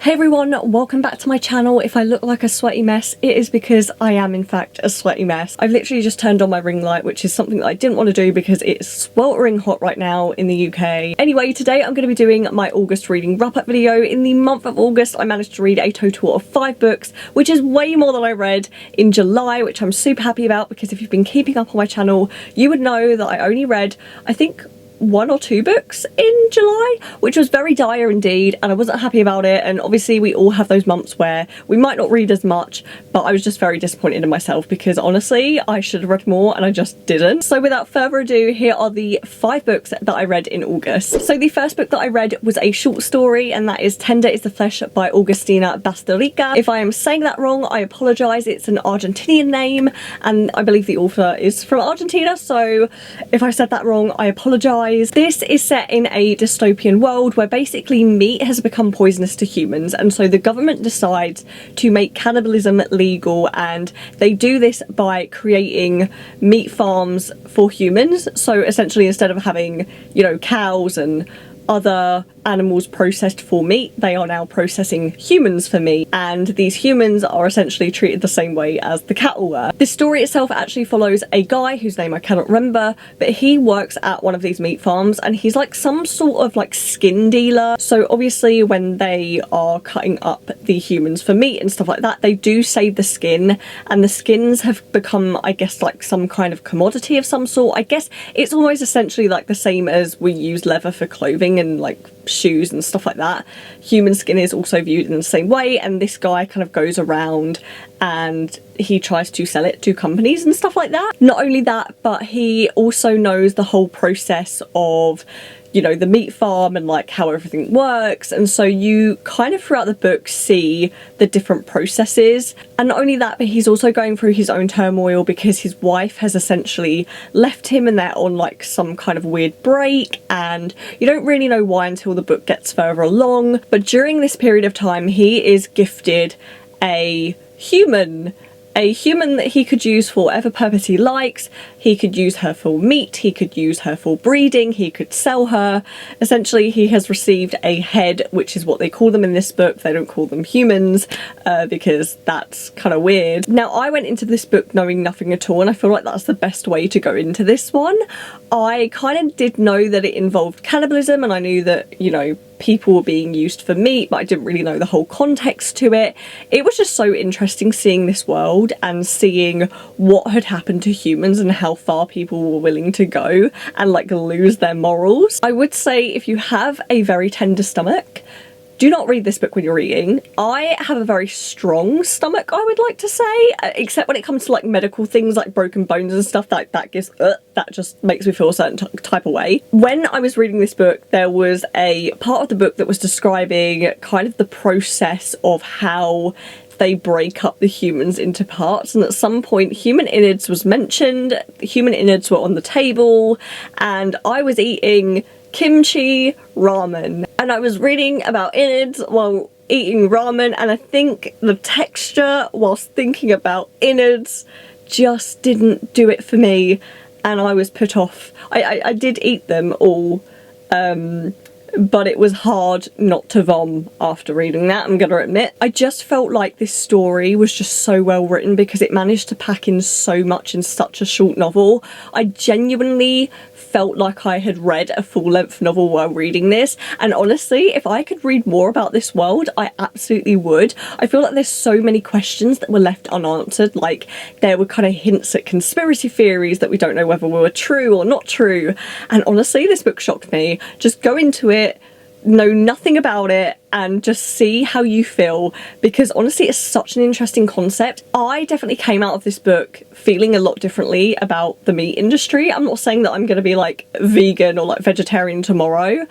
Hey everyone, welcome back to my channel. If I look like a sweaty mess, it is because I am in fact a sweaty mess. I've literally just turned on my ring light, which is something that I didn't want to do because it's sweltering hot right now in the UK. Anyway, today I'm going to be doing my August reading wrap-up video. In the month of August, I managed to read a total of 5 books, which is way more than I read in July, which I'm super happy about because if you've been keeping up on my channel, you would know that I only read, I think, 1 or 2 books in July, which was very dire indeed, and I wasn't happy about it. And obviously we all have those months where we might not read as much, but I was just very disappointed in myself because honestly I should have read more and I just didn't. So without further ado, here are the 5 books that I read in August. So the first book that I read was a short story, and that is Tender is the Flesh by Agustina Bastarrica. If I am saying that wrong, I apologise. It's an Argentinian name and I believe the author is from Argentina, so if I said that wrong, I apologise. This is set in a dystopian world where basically meat has become poisonous to humans, and so the government decides to make cannibalism legal, and they do this by creating meat farms for humans. So essentially, instead of having, you know, cows and other animals processed for meat, they are now processing humans for meat, and these humans are essentially treated the same way as the cattle were. This story itself actually follows a guy whose name I cannot remember, but he works at one of these meat farms and he's like some sort of like skin dealer. So obviously when they are cutting up the humans for meat and stuff like that, they do save the skin, and the skins have become, I guess, like some kind of commodity of some sort. I guess it's almost essentially like the same as we use leather for clothing and like shoes and stuff like that. Human skin is also viewed in the same way, and this guy kind of goes around and he tries to sell it to companies and stuff like that. Not only that, but he also knows the whole process of, you know, the meat farm and like how everything works, and so you kind of throughout the book see the different processes. And not only that, but he's also going through his own turmoil because his wife has essentially left him and they're on like some kind of weird break, and you don't really know why until the book gets further along. But during this period of time, he is gifted a human that he could use for whatever purpose he likes. He could use her for meat, he could use her for breeding, he could sell her. Essentially, he has received a head, which is what they call them in this book. They don't call them humans because that's kind of weird. Now, I went into this book knowing nothing at all, and I feel like that's the best way to go into this one. I kind of did know that it involved cannibalism, and I knew that, you know, people were being used for meat, but I didn't really know the whole context to it. It was just so interesting seeing this world and seeing what had happened to humans and how far people were willing to go and like lose their morals. I would say if you have a very tender stomach, do not read this book when you're eating. I have a very strong stomach, I would like to say, except when it comes to like medical things like broken bones and stuff, that just makes me feel a certain type of way. When I was reading this book, there was a part of the book that was describing kind of the process of how they break up the humans into parts, and at some point human innards was mentioned. Human innards were on the table, and I was eating kimchi ramen, and I was reading about innards while eating ramen, and I think the texture whilst thinking about innards just didn't do it for me, and I was put off. I did eat them all, but it was hard not to vom after reading that, I'm gonna admit. I just felt like this story was just so well written because it managed to pack in so much in such a short novel. I genuinely felt like I had read a full-length novel while reading this, and honestly, if I could read more about this world, I absolutely would. I feel like there's so many questions that were left unanswered, like there were kind of hints at conspiracy theories that we don't know whether were true or not true, and honestly, this book shocked me. Just go into it, know nothing about it, and just see how you feel, because honestly it's such an interesting concept. I definitely came out of this book feeling a lot differently about the meat industry. I'm not saying that I'm going to be like vegan or like vegetarian tomorrow.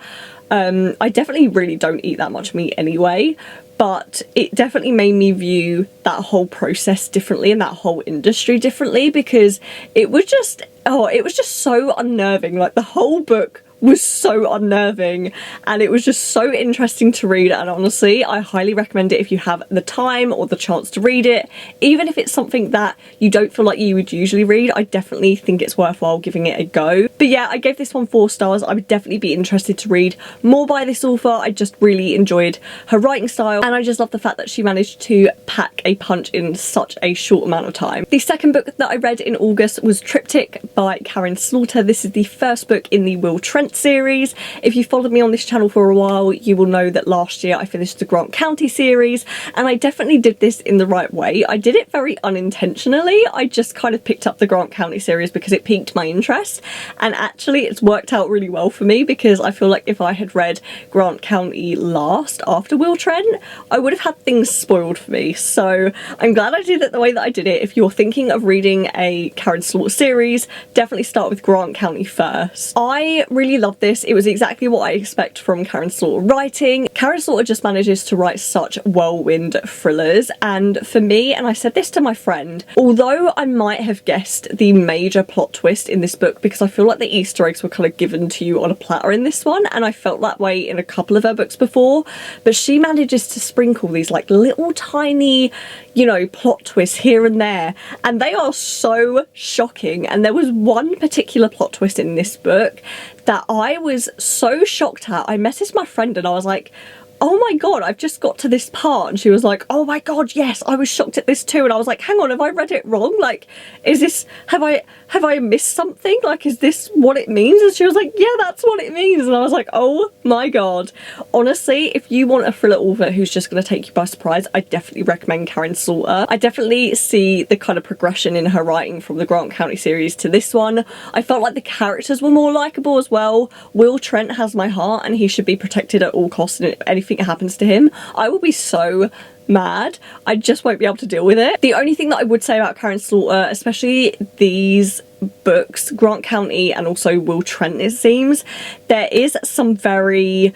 I definitely really don't eat that much meat anyway, but it definitely made me view that whole process differently and that whole industry differently, because it was just, oh, it was just so unnerving. Like the whole book was so unnerving, and it was just so interesting to read. And honestly, I highly recommend it if you have the time or the chance to read it. Even if it's something that you don't feel like you would usually read, I definitely think it's worthwhile giving it a go. But yeah, I gave this one 4 stars. I would definitely be interested to read more by this author. I just really enjoyed her writing style, and I just love the fact that she managed to pack a punch in such a short amount of time. The second book that I read in August was Triptych by Karen Slaughter. This is the first book in the Will Trent series. If you followed me on this channel for a while, you will know that last year I finished the Grant County series, and I definitely did this in the right way. I did it very unintentionally. I just kind of picked up the Grant County series because it piqued my interest, and actually it's worked out really well for me, because I feel like if I had read Grant County last after Will Trent, I would have had things spoiled for me. So I'm glad I did it the way that I did it. If you're thinking of reading a Karen Slaughter series, definitely start with Grant County first. I really loved this. It was exactly what I expect from Karen Slaughter writing. Karen Slaughter just manages to write such whirlwind thrillers, and for me, and I said this to my friend, although I might have guessed the major plot twist in this book, because I feel like the Easter eggs were kind of given to you on a platter in this one, and I felt that way in a couple of her books before, but she manages to sprinkle these like little tiny, you know, plot twists here and there, and they are so shocking. And there was one particular plot twist in this book that I was so shocked at. I messaged my friend and I was like, oh my god, I've just got to this part, and she was like, oh my god, yes, I was shocked at this too. And I was like, hang on, have I read it wrong? Like, is this, have I missed something? Like, is this what it means? And she was like, yeah, that's what it means. And I was like, oh my god. Honestly, if you want a thriller author who's just going to take you by surprise, I definitely recommend Karen Slaughter. I definitely see the kind of progression in her writing from the Grant County series to this one. I felt like the characters were more likeable as well. Will Trent has my heart, and he should be protected at all costs, and if anything happens to him, I will be so mad. I just won't be able to deal with it. The only thing that I would say about Karen Slaughter, especially these books, Grant County and also Will Trent, it seems, there is some very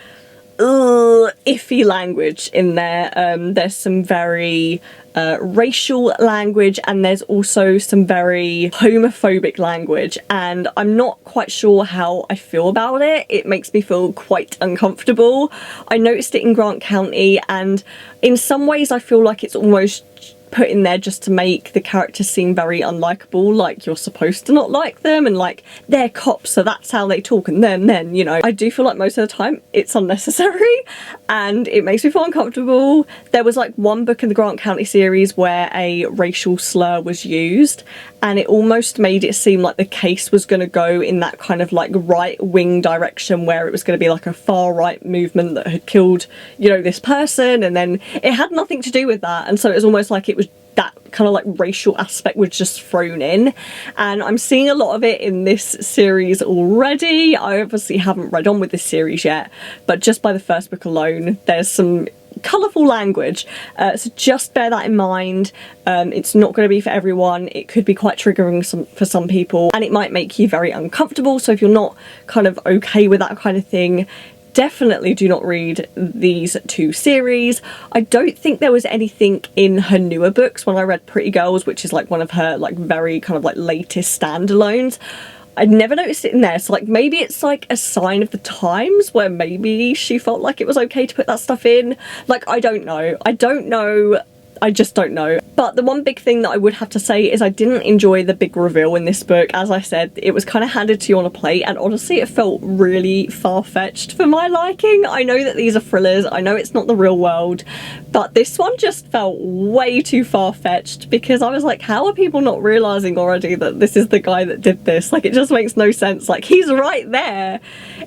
iffy language in there. There's some very racial language, and there's also some very homophobic language, and I'm not quite sure how I feel about it. It makes me feel quite uncomfortable. I noticed it in Grant County, and in some ways I feel like it's almost put in there just to make the characters seem very unlikable, like you're supposed to not like them, and like they're cops so that's how they talk, and then you know, I do feel like most of the time it's unnecessary and it makes me feel uncomfortable. There was like one book in the Grant County series where a racial slur was used, and it almost made it seem like the case was going to go in that kind of like right-wing direction, where it was going to be like a far-right movement that had killed, you know, this person, and then it had nothing to do with that, and so it was almost like it was that kind of like racial aspect was just thrown in, and I'm seeing a lot of it in this series already. I obviously haven't read on with this series yet, but just by the first book alone there's some colourful language, so just bear that in mind. It's not going to be for everyone. It could be quite triggering for some people, and it might make you very uncomfortable, so if you're not kind of okay with that kind of thing, definitely do not read these two series. I don't think there was anything in her newer books. When I read Pretty Girls, which is like one of her like very kind of like latest standalones, I'd never noticed it in there, so like maybe it's like a sign of the times where maybe she felt like it was okay to put that stuff in. Like, I don't know. I just don't know. But the one big thing that I would have to say is I didn't enjoy the big reveal in this book. As I said, it was kind of handed to you on a plate, and honestly it felt really far-fetched for my liking. I know that these are thrillers, I know it's not the real world, but this one just felt way too far-fetched, because I was like, how are people not realising already that this is the guy that did this? Like, it just makes no sense. Like, he's right there.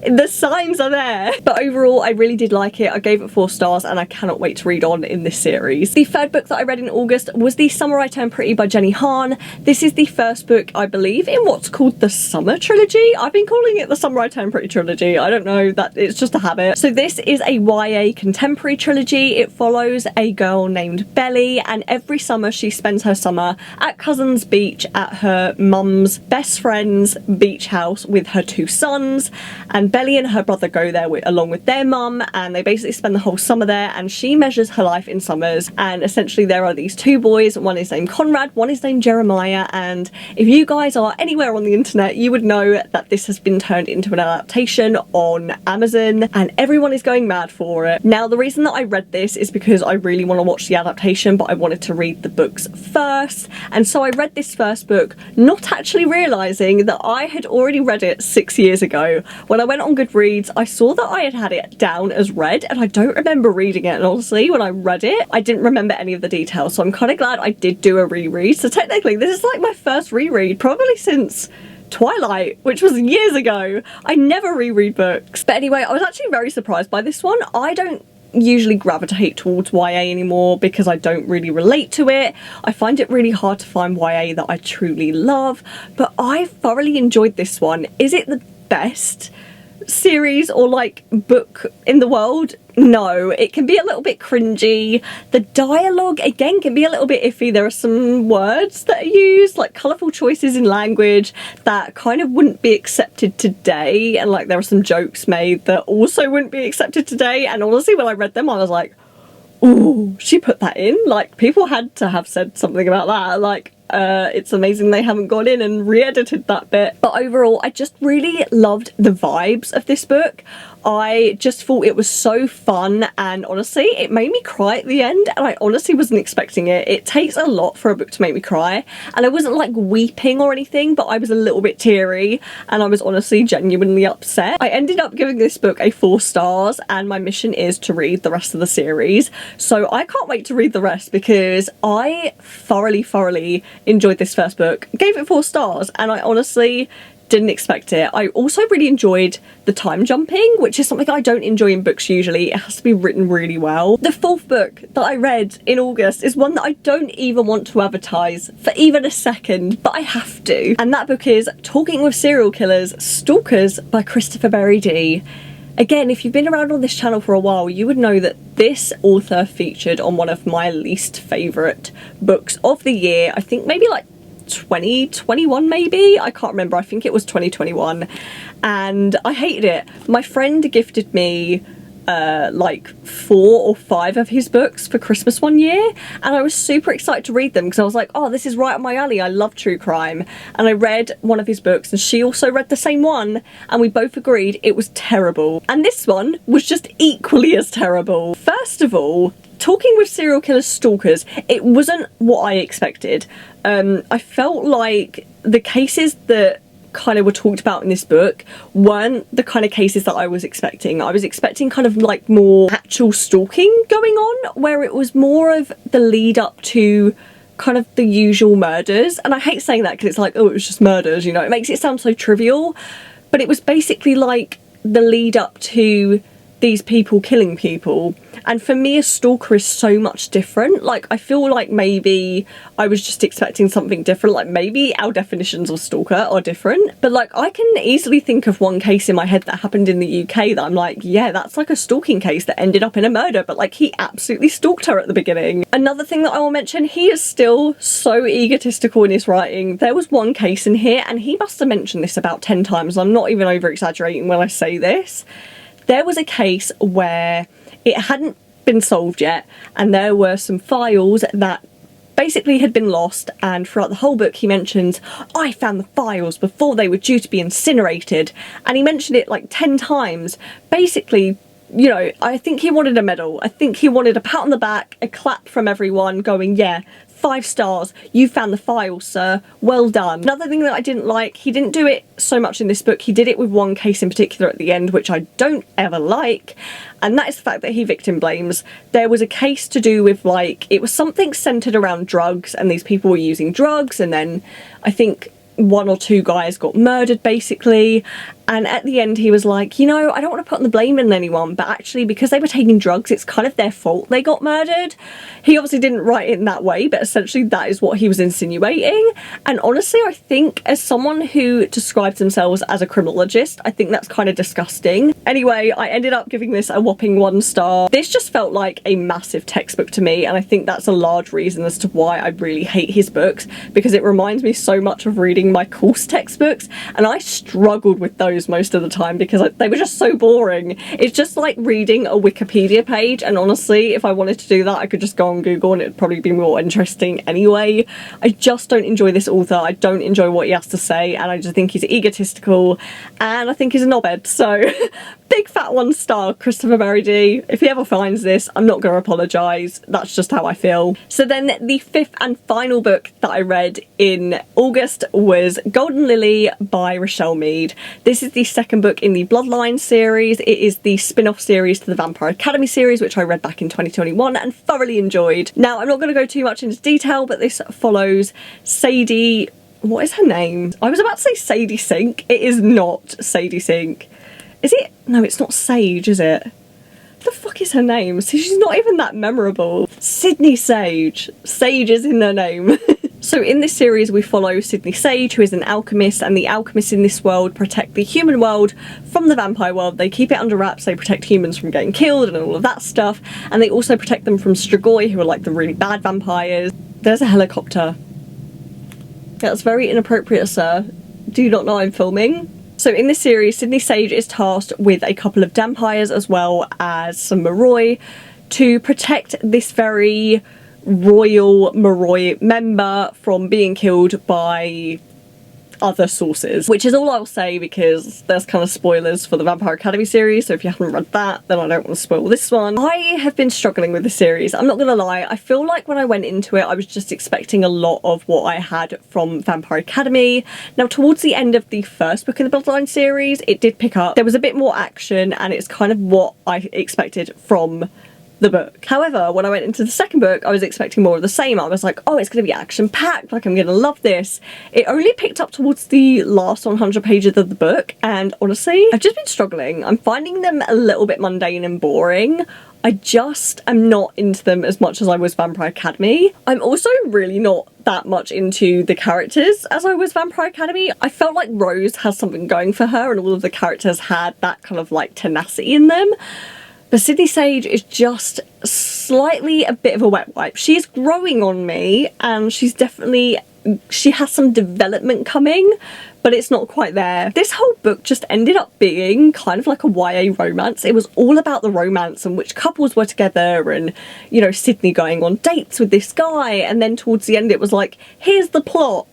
The signs are there. But overall, I really did like it. I gave it 4 stars, and I cannot wait to read on in this series. The third book that I read in August was The Summer I Turned Pretty by Jenny Han. This is the first book, I believe, in what's called the Summer Trilogy. I've been calling it the Summer I Turned Pretty Trilogy. I don't know, that it's just a habit. So this is a YA contemporary trilogy. It follows follows a girl named Belly, and every summer she spends her summer at Cousins Beach at her mum's best friend's beach house with her 2 sons, and Belly and her brother go there along with their mum, and they basically spend the whole summer there, and she measures her life in summers. And essentially there are these 2 boys, one is named Conrad, one is named Jeremiah, and if you guys are anywhere on the internet you would know that this has been turned into an adaptation on Amazon and everyone is going mad for it. Now the reason that I read this is because I really want to watch the adaptation, but I wanted to read the books first, and so I read this first book not actually realising that I had already read it 6 years ago. When I went on Goodreads I saw that I had it down as read, and I don't remember reading it, and honestly when I read it I didn't remember any of the details, so I'm kind of glad I did do a reread. So technically this is like my first reread probably since Twilight, which was years ago. I never reread books. But anyway, I was actually very surprised by this one. I don't usually gravitate towards YA anymore because I don't really relate to it. I find it really hard to find YA that I truly love, but I thoroughly enjoyed this one. Is it the best series or like book in the world? No, it can be a little bit cringy. The dialogue again can be a little bit iffy. There are some words that are used, like colourful choices in language that kind of wouldn't be accepted today, and like there are some jokes made that also wouldn't be accepted today, and honestly when I read them I was like, ooh, she put that in? Like people had to have said something about that. Like it's amazing they haven't gone in and re-edited that bit. But overall I just really loved the vibes of this book. I just thought it was so fun, and honestly it made me cry at the end, and I honestly wasn't expecting it. It takes a lot for a book to make me cry, and I wasn't like weeping or anything, but I was a little bit teary and I was honestly genuinely upset. I ended up giving this book a 4 stars, and my mission is to read the rest of the series, so I can't wait to read the rest because I thoroughly enjoyed this first book. Gave it 4 stars, and I honestly didn't expect it. I also really enjoyed the time jumping, which is something I don't enjoy in books usually. It has to be written really well. The 4th book that I read in August is one that I don't even want to advertise for even a second, but I have to. And that book is Talking with Serial Killers, Stalkers by Christopher Berry D. Again, if you've been around on this channel for a while, you would know that this author featured on one of my least favourite books of the year. I think maybe like 2021 maybe, I can't remember, I think it was 2021, and I hated it. My friend gifted me like 4 or 5 of his books for Christmas one year, and I was super excited to read them because I was like, oh, this is right up my alley, I love true crime. And I read one of his books and she also read the same one, and we both agreed it was terrible, and this one was just equally as terrible. First of all, Talking with Serial Killers, Stalkers, it wasn't what I expected. I felt like the cases that kind of were talked about in this book weren't the kind of cases that I was expecting. I was expecting kind of like more actual stalking going on, where it was more of the lead up to kind of the usual murders. And I hate saying that because it's like, oh, it was just murders, you know, it makes it sound so trivial, but it was basically like the lead up to these people killing people. And for me, a stalker is so much different. Like, I feel like maybe I was just expecting something different. Like, maybe our definitions of stalker are different. But, like, I can easily think of one case in my head that happened in the UK that I'm like, yeah, that's like a stalking case that ended up in a murder. But, like, he absolutely stalked her at the beginning. Another thing that I will mention, he is still so egotistical in his writing. There was one case in here, and he must have mentioned this about 10 times. I'm not even over-exaggerating when I say this. There was a case where it hadn't been solved yet, and there were some files that basically had been lost, and throughout the whole book he mentions, I found the files before they were due to be incinerated, and he mentioned it like 10 times. Basically, you know, I think he wanted a medal. I think he wanted a pat on the back, a clap from everyone going, yeah, 5 stars, you found the files, sir, well done. Another thing that I didn't like, he didn't do it so much in this book, he did it with one case in particular at the end, which I don't ever like, and that is the fact that he victim blames. There was a case to do with, like, it was something centred around drugs, and these people were using drugs, and then I think 1 or 2 guys got murdered basically, And at the end he was like, you know, I don't want to put the blame on anyone, but actually because they were taking drugs, it's kind of their fault they got murdered. He obviously didn't write it in that way, but essentially that is what he was insinuating. And honestly, I think as someone who describes themselves as a criminologist, I think that's kind of disgusting. Anyway, I ended up giving this a whopping 1 star. This just felt like a massive textbook to me, and I think that's a large reason as to why I really hate his books, because it reminds me so much of reading my course textbooks, and I struggled with those most of the time because they were just so boring. It's just like reading a Wikipedia page, and honestly, if I wanted to do that, I could just go on Google and it'd probably be more interesting anyway. I just don't enjoy this author. I don't enjoy what he has to say, and I just think he's egotistical, and I think he's a knobhead. So big fat 1 star, Christopher Merridy. If he ever finds this, I'm not going to apologise. That's just how I feel. So then the 5th and final book that I read in August was Golden Lily by Rochelle Mead. This is the 2nd book in the Bloodline series. It is the spin-off series to the Vampire Academy series, which I read back in 2021 and thoroughly enjoyed. Now, I'm not going to go too much into detail, but this follows Sadie... What is her name? I was about to say Sadie Sink. It is not Sadie Sink. Is it? No, it's not Sage, is it? What the fuck is her name? See, she's not even that memorable. Sydney Sage. Sage is in her name. So in this series we follow Sydney Sage, who is an alchemist, and the alchemists in this world protect the human world from the vampire world. They keep it under wraps, they protect humans from getting killed and all of that stuff, and they also protect them from Strigoi, who are like the really bad vampires. There's a helicopter. That's very inappropriate, sir. Do you not know I'm filming? So in this series, Sydney Sage is tasked with a couple of vampires as well as some Moroi to protect this very royal Moroi member from being killed by other sources, which is all I'll say because there's kind of spoilers for the Vampire Academy series, so if you haven't read that, then I don't want to spoil this one. I have been struggling with the series, I'm not gonna lie. I feel like when I went into it, I was just expecting a lot of what I had from Vampire Academy. Now, towards the end of the 1st book in the Bloodline series, it did pick up. There was a bit more action, and it's kind of what I expected from the book. However, when I went into the 2nd book, I was expecting more of the same. I was like, oh, it's going to be action-packed, like I'm going to love this. It only picked up towards the last 100 pages of the book, and honestly, I've just been struggling. I'm finding them a little bit mundane and boring. I just am not into them as much as I was Vampire Academy. I'm also really not that much into the characters as I was Vampire Academy. I felt like Rose has something going for her, and all of the characters had that kind of like tenacity in them. But Sydney Sage is just slightly a bit of a wet wipe. She's growing on me, and she has some development coming, but it's not quite there. This whole book just ended up being kind of like a YA romance. It was all about the romance and which couples were together, and, you know, Sydney going on dates with this guy, and then towards the end it was like, here's the plot.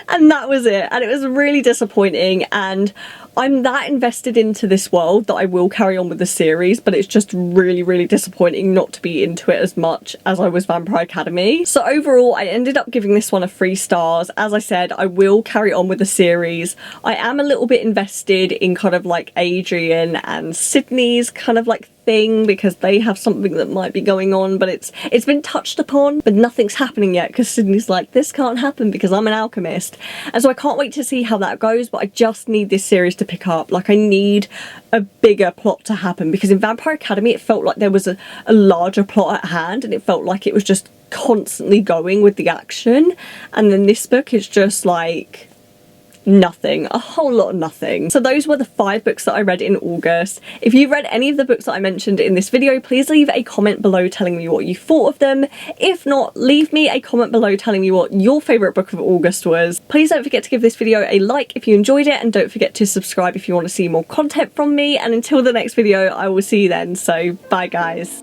And that was it, and it was really disappointing, and I'm that invested into this world that I will carry on with the series, but it's just really, really disappointing not to be into it as much as I was Vampire Academy. So overall, I ended up giving this one a 3 stars. As I said, I will carry on with the series. I am a little bit invested in kind of like Adrian and Sydney's kind of like thing, because they have something that might be going on, but it's been touched upon, but nothing's happening yet, because Sydney's like, this can't happen because I'm an alchemist. And so I can't wait to see how that goes, but I just need this series to pick up. Like, I need a bigger plot to happen, because in Vampire Academy it felt like there was a larger plot at hand, and it felt like it was just constantly going with the action, and then this book is just like nothing, a whole lot of nothing. So those were the 5 books that I read in August. If you've read any of the books that I mentioned in this video, please leave a comment below telling me what you thought of them. If not, leave me a comment below telling me what your favourite book of August was. Please don't forget to give this video a like if you enjoyed it, and don't forget to subscribe if you want to see more content from me, and until the next video, I will see you then. So bye guys.